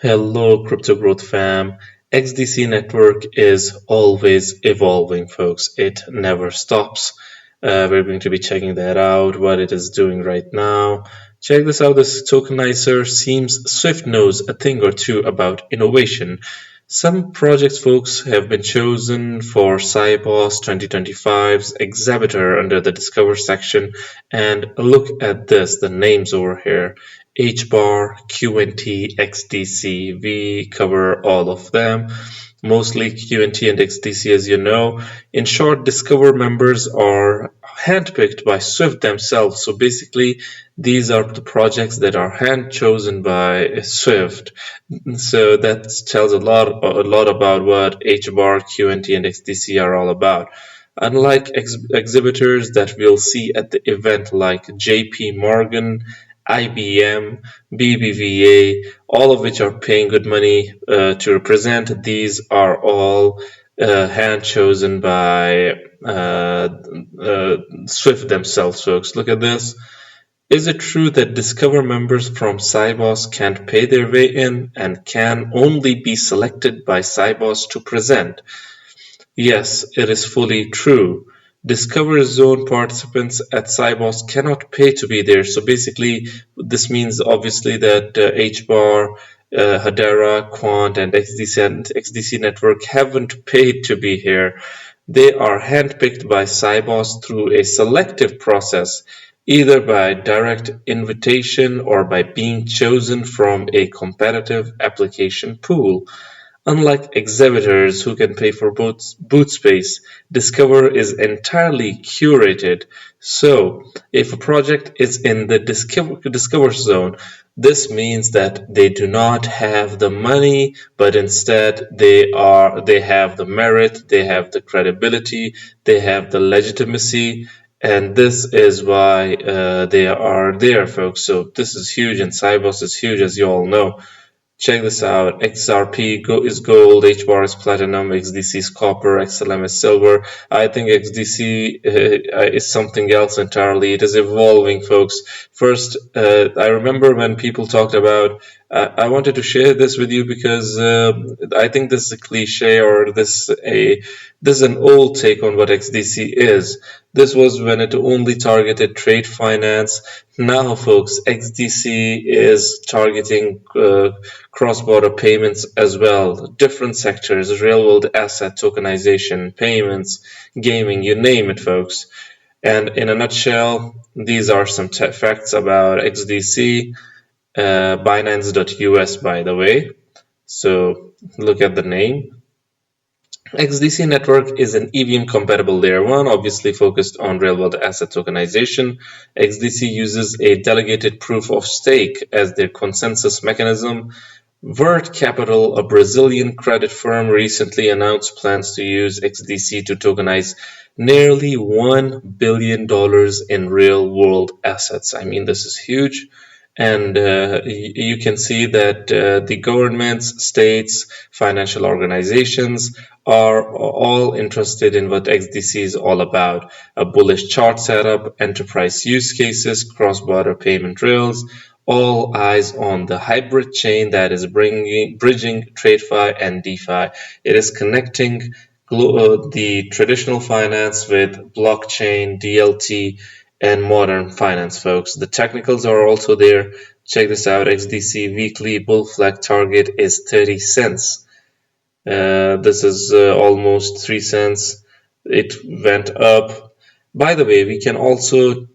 Hello, Crypto Growth fam. XDC network is always evolving, folks. It never stops. We're going to be checking that out, what it is doing right now. Check this out. This tokenizer seems Swift knows a thing or two about innovation. Some projects, folks, have been chosen for Cybos 2025's exhibitor under the Discover section. And look at this, the names over here. hbar, qnt, xdc. We cover all of them, mostly qnt and xdc, as you know. In short, Discover members are handpicked by Swift themselves. So basically, these are the projects that are hand chosen by Swift. So that tells a lot about what hbar, qnt, and xdc are all about. Unlike exhibitors that we'll see at the event like JP Morgan, IBM, BBVA, all of which are paying good money to represent. These are all hand chosen by Swift themselves, folks. Look at this. Is it true that Discover members from Cybos can't pay their way in and can only be selected by Cybos to present? Yes, it is fully true. Discover Zone participants at Cybos cannot pay to be there. So basically, this means obviously that HBAR, Hedera, Quant, and XDC Network haven't paid to be here. They are handpicked by Cybos through a selective process, either by direct invitation or by being chosen from a competitive application pool. Unlike exhibitors who can pay for boot space, Discover is entirely curated. So, if a project is in the Discover zone, this means that they do not have the money, but instead they have the merit, they have the credibility, they have the legitimacy, and this is why they are there, folks. So this is huge, and Cybos is huge, as you all know. Check this out. XRP is gold, HBAR is platinum, XDC is copper, XLM is silver. I think XDC is something else entirely. It is evolving, folks. First, I remember when people talked about, I wanted to share this with you because I think this is a cliche, or this is an old take on what XDC is. This was when it only targeted trade finance. Now, folks, XDC is targeting cross-border payments as well, different sectors, real-world asset tokenization, payments, gaming, you name it, folks. And in a nutshell, these are some facts about XDC, Binance.us, by the way. So look at the name. XDC network is an EVM compatible layer 1, obviously focused on real world asset tokenization. XDC uses a delegated proof of stake as their consensus mechanism. Vert Capital, a Brazilian credit firm, recently announced plans to use XDC to tokenize nearly $1 billion in real world assets. I mean, this is huge. And you can see that the governments, states, financial organizations are all interested in what XDC is all about. A bullish chart setup, enterprise use cases, cross-border payment rails, all eyes on the hybrid chain that is bridging TradeFi and DeFi. It is connecting the traditional finance with blockchain, DLT, and modern finance, folks. The technicals are also there. Check this out. XDC weekly bull flag target is 30 cents. This is almost 3 cents. It went up. By the way, we can also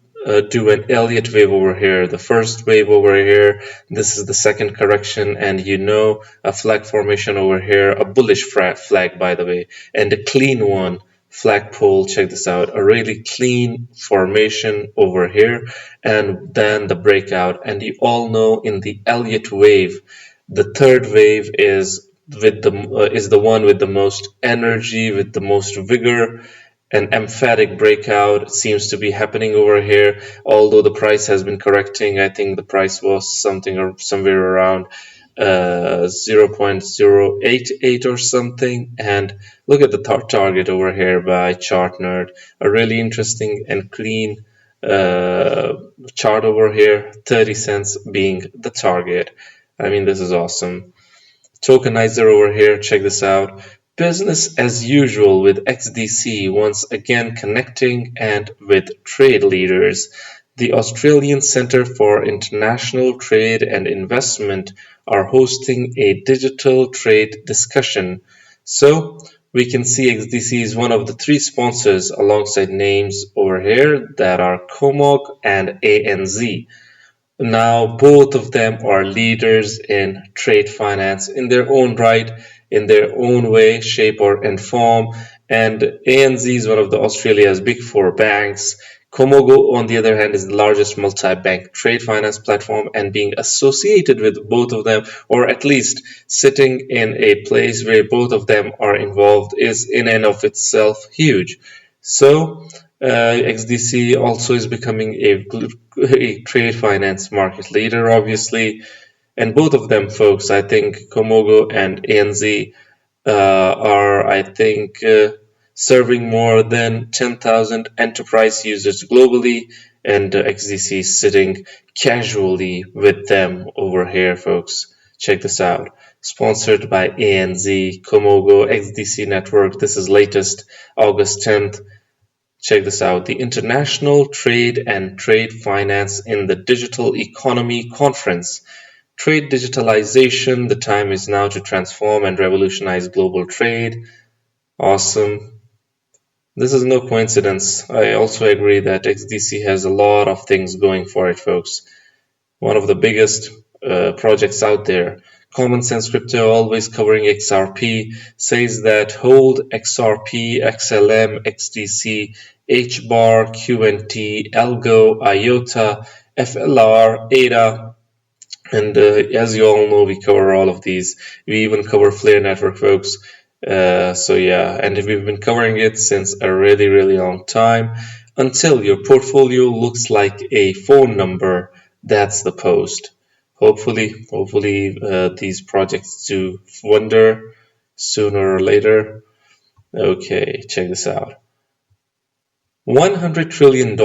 do an Elliott wave over here. The first wave over here, this is the second correction, and you know, a flag formation over here, a bullish flag, by the way, and a clean one. Flagpole, check this out, a really clean formation over here, and then the breakout. And you all know, in the Elliott wave, the third wave is the one with the most energy, with the most vigor. An emphatic breakout seems to be happening over here, although the price has been correcting. I think the price was somewhere around 0.088 or something. And look at the target over here by chart nerd, a really interesting and clean chart over here, 30 cents being the target. I mean, this is awesome. tokenizer over here, check this out. Business as usual with XDC once again connecting and with trade leaders. The Australian Centre for International Trade and Investment are hosting a digital trade discussion. So we can see XDC is one of the three sponsors alongside names over here that are Comog and ANZ. Now, both of them are leaders in trade finance in their own right, in their own way, shape, and form. And ANZ is one of the Australia's big four banks. Komogo, on the other hand, is the largest multi-bank trade finance platform, and being associated with both of them, or at least sitting in a place where both of them are involved, is in and of itself huge. So, XDC also is becoming a trade finance market leader, obviously, and both of them, folks, I think Komogo and ANZ are, I think, serving more than 10,000 enterprise users globally, and XDC is sitting casually with them over here, folks. Check this out. Sponsored by ANZ, Komogo, XDC Network. This is latest, August 10th. Check this out. The International Trade and Trade Finance in the Digital Economy Conference. Trade digitalization. The time is now to transform and revolutionize global trade. Awesome. This is no coincidence. I also agree that XDC has a lot of things going for it, folks. One of the biggest projects out there. Common Sense Crypto, always covering XRP, says that hold XRP, XLM, XDC, hbar, QNT, algo, IOTA, FLR, ADA, and as you all know, we cover all of these. We even cover Flare Network, folks. So yeah, and we've been covering it since a really, really long time. Until your portfolio looks like a phone number, that's the post. Hopefully, these projects do wonder sooner or later. Okay, check this out. $100 trillion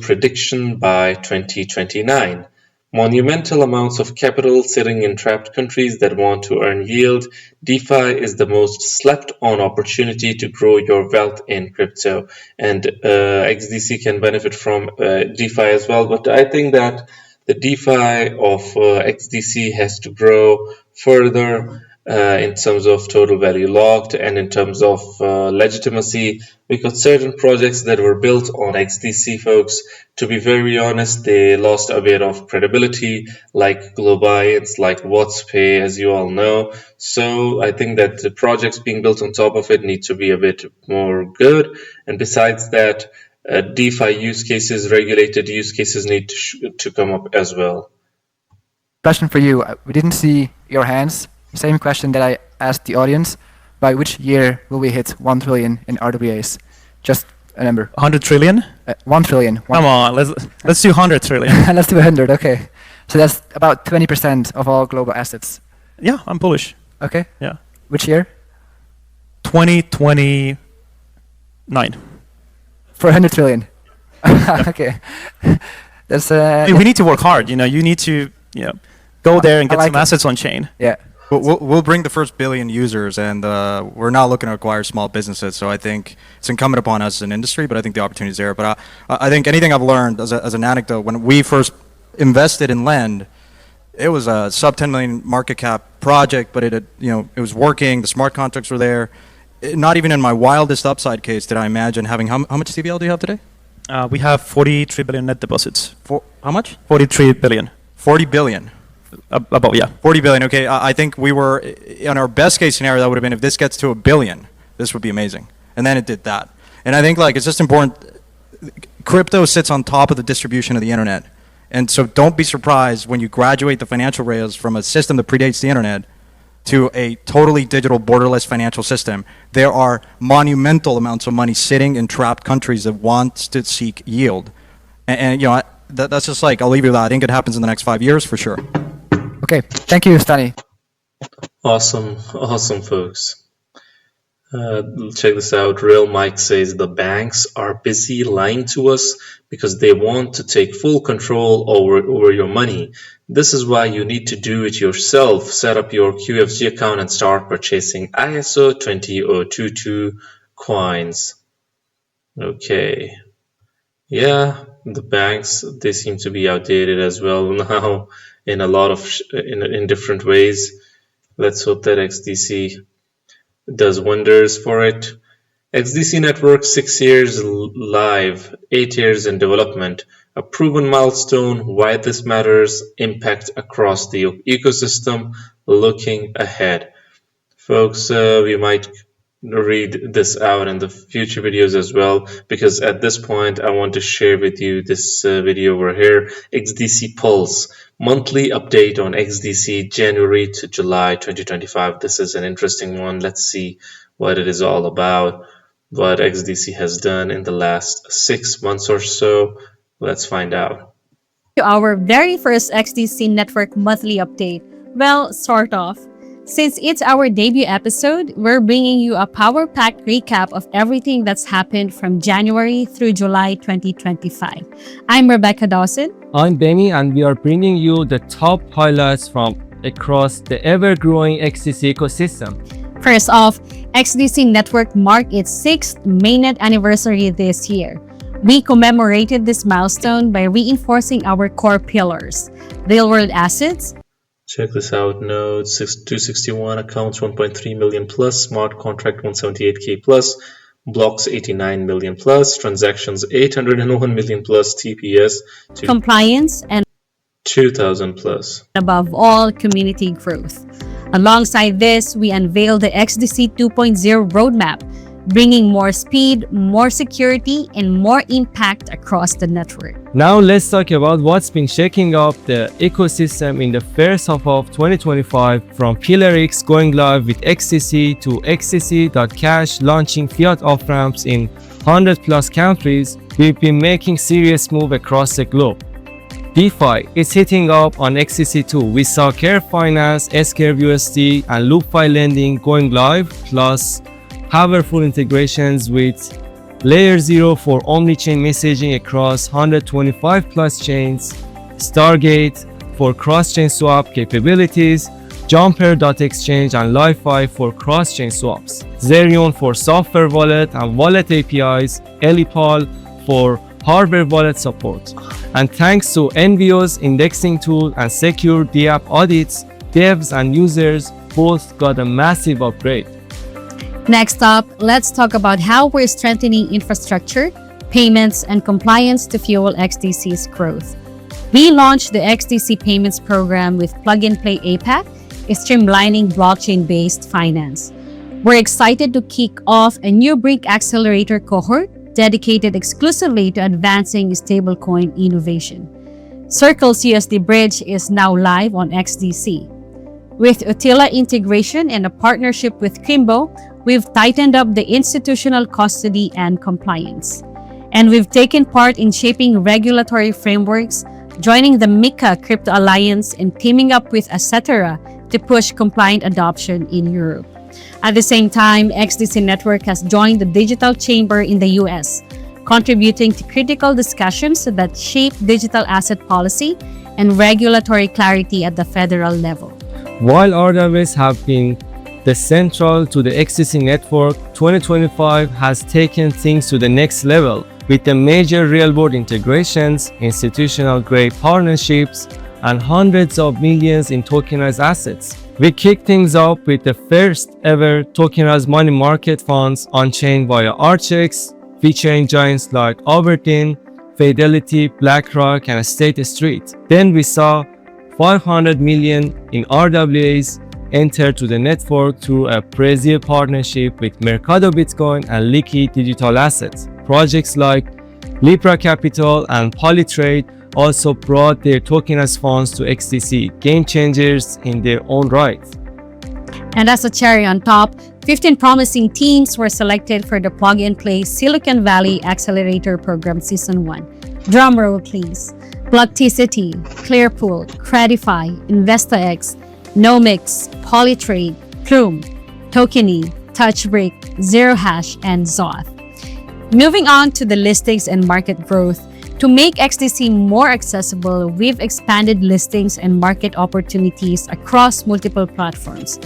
prediction by 2029. Monumental amounts of capital sitting in trapped countries that want to earn yield. DeFi is the most slept on opportunity to grow your wealth in crypto. And XDC can benefit from DeFi as well. But I think that the DeFi of XDC has to grow further in terms of total value locked and in terms of legitimacy, because certain projects that were built on XDC, folks, to be very honest, they lost a bit of credibility, like Globiance, like WhatsPay, as you all know. So I think that the projects being built on top of it need to be a bit more good. And besides that, DeFi use cases, regulated use cases need to come up as well. Question for you. We didn't see your hands. Same question that I asked the audience. By which year will we hit 1 trillion in RWAs? Just a number. 100 trillion? 1 trillion. Come on, let's do 100 trillion. Let's do 100, okay. So that's about 20% of all global assets. Yeah, I'm bullish. Okay. Yeah. Which year? 2029. For 100 trillion. Okay. That's we need to work hard, you need to, go there and get some assets on chain. Yeah. We'll bring the first billion users, and we're not looking to acquire small businesses. So I think it's incumbent upon us as an industry, but I think the opportunity is there. But I think anything I've learned as an anecdote, when we first invested in Lend, it was a sub 10 million market cap project, but it was working. The smart contracts were there. Not even in my wildest upside case did I imagine having how much CBL do you have today? We have 43 billion net deposits. How much? 43 billion. 40 billion. About, yeah. 40 billion, okay. I think we were, in our best case scenario, that would have been if this gets to $1 billion, this would be amazing. And then it did that. And I think it's just important, crypto sits on top of the distribution of the internet. And so don't be surprised when you graduate the financial rails from a system that predates the internet to a totally digital borderless financial system. There are monumental amounts of money sitting in trapped countries that want to seek yield. And that's just I'll leave you with that. I think it happens in the next 5 years for sure. Okay, thank you, Stani. Awesome, folks. Check this out. Real Mike says the banks are busy lying to us because they want to take full control over your money. This is why you need to do it yourself. Set up your QFG account and start purchasing ISO 20022 coins. Okay. Yeah, the banks, they seem to be outdated as well now in a lot of in different ways. Let's hope that XDC does wonders for it. XDC network 6 years live, 8 years in development, a proven milestone. Why this matters, impact across the ecosystem, looking ahead. Folks, we might read this out in the future videos as well, because at this point I want to share with you this video over here, XDC Pulse, monthly update on XDC January to July 2025. This is an interesting one. Let's see what it is all about, what XDC has done in the last 6 months or so. Let's find out. Our very first XDC Network monthly update. Well, sort of. Since it's our debut episode, we're bringing you a power-packed recap of everything that's happened from January through July 2025. I'm Rebecca Dawson. I'm Benny, and we are bringing you the top highlights from across the ever-growing XDC ecosystem. First off, XDC Network marked its 6th mainnet anniversary this year. We commemorated this milestone by reinforcing our core pillars: real-world assets. Check this out. Nodes 261, accounts 1.3 million plus, smart contract 178k plus, blocks 89 million plus, transactions 801 million plus, TPS compliance, and 2000 plus. Above all, community growth. Alongside this, we unveiled the XDC 2.0 roadmap, bringing more speed, more security, and more impact across the network. Now let's talk about what's been shaking up the ecosystem in the first half of 2025, from Pillar X going live with XDC to XDC.cash launching fiat off-ramps in 100 plus countries. We've been making serious moves across the globe. DeFi is hitting up on XDC2. We saw Care Finance, Scare USD, and LoopFi lending going live, plus powerful integrations with Layer 0 for omnichain messaging across 125 plus chains, Stargate for cross-chain swap capabilities, Jumper.exchange and LiFi for cross-chain swaps, Zerion for software wallet and wallet APIs, Elipal for hardware wallet support. And thanks to NVO's indexing tool and secure DApp audits, devs and users both got a massive upgrade. Next up, let's talk about how we're strengthening infrastructure, payments, and compliance to fuel XDC's growth. We launched the XDC Payments Program with Plug-and-Play APAC, streamlining blockchain-based finance. We're excited to kick off a new Brick Accelerator cohort dedicated exclusively to advancing stablecoin innovation. Circle's USD Bridge is now live on XDC. With Utila integration and a partnership with Kimbo, we've tightened up the institutional custody and compliance. And we've taken part in shaping regulatory frameworks, joining the MiCA Crypto Alliance and teaming up with Etc. to push compliant adoption in Europe. At the same time, XDC Network has joined the Digital Chamber in the US, contributing to critical discussions that shape digital asset policy and regulatory clarity at the federal level. While RWAs have been central to the XDC network, 2025 has taken things to the next level with the major real-world integrations, institutional-grade partnerships, and hundreds of millions in tokenized assets. We kicked things off with the first ever tokenized money market funds on-chain via Archex, featuring giants like Aberdeen, Fidelity, BlackRock, and State Street. Then we saw 500 million in RWAs enter to the network through a Brazil partnership with Mercado Bitcoin and Liquid Digital Assets. Projects like Libra Capital and Polytrade also brought their tokenized funds to XDC, game changers in their own right. And as a cherry on top, 15 promising teams were selected for the Plug-and-Play Silicon Valley Accelerator Program Season 1. Drumroll please. Blockticity, Clearpool, Credify, InvestaX, Nomics, Polytrade, Plume, Tokeny, Touchbreak, Zero Hash, and Zoth. Moving on to the listings and market growth. To make XDC more accessible, we've expanded listings and market opportunities across multiple platforms.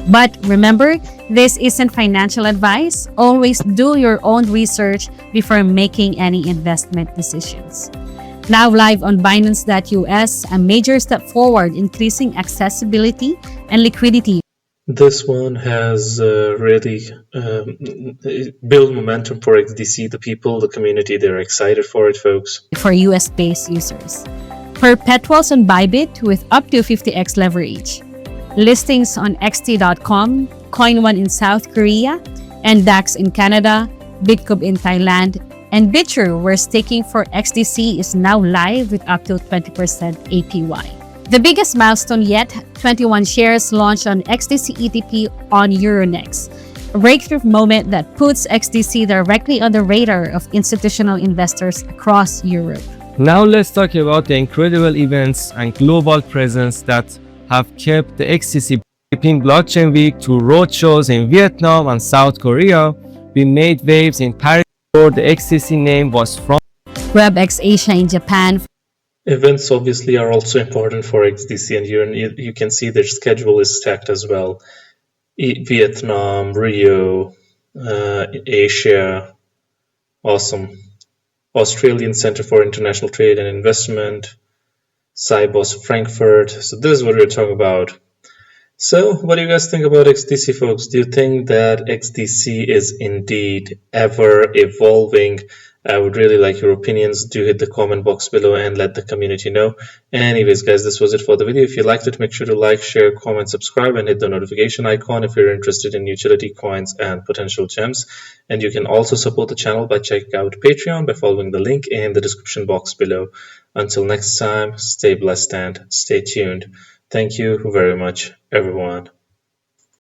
But remember, this isn't financial advice. Always do your own research before making any investment decisions. Now live on Binance.us, a major step forward increasing accessibility and liquidity. This one has really built momentum for XDC. The people, the community, they're excited for it, folks. For US-based users. Perpetuals on Bybit with up to 50x leverage. Listings on xt.com, Coin1 in South Korea, and DAX in Canada, Bitcoin in Thailand, and Bitrue, where staking for XDC is now live with up to 20% APY. The biggest milestone yet, 21 shares launched on XDC ETP on Euronext, a breakthrough moment that puts XDC directly on the radar of institutional investors across Europe. Now let's talk about the incredible events and global presence that have kept the XDC Philippine Blockchain Week to roadshows in Vietnam and South Korea. We made waves in Paris where the XDC name was from. WebEx Asia in Japan. Events obviously are also important for XDC, and you can see their schedule is stacked as well. Vietnam, Rio, Asia, awesome. Australian Center for International Trade and Investment, Sibos Frankfurt. So this is what we're talking about. So what do you guys think about XDC, folks? Do you think that XDC is indeed ever evolving? I would really like your opinions. Do hit the comment box below and let the community know. Anyways, guys, this was it for the video. If you liked it, make sure to like, share, comment, subscribe, and hit the notification icon if you're interested in utility coins and potential gems. And you can also support the channel by checking out Patreon by following the link in the description box below. Until next time, stay blessed and stay tuned. Thank you very much, everyone.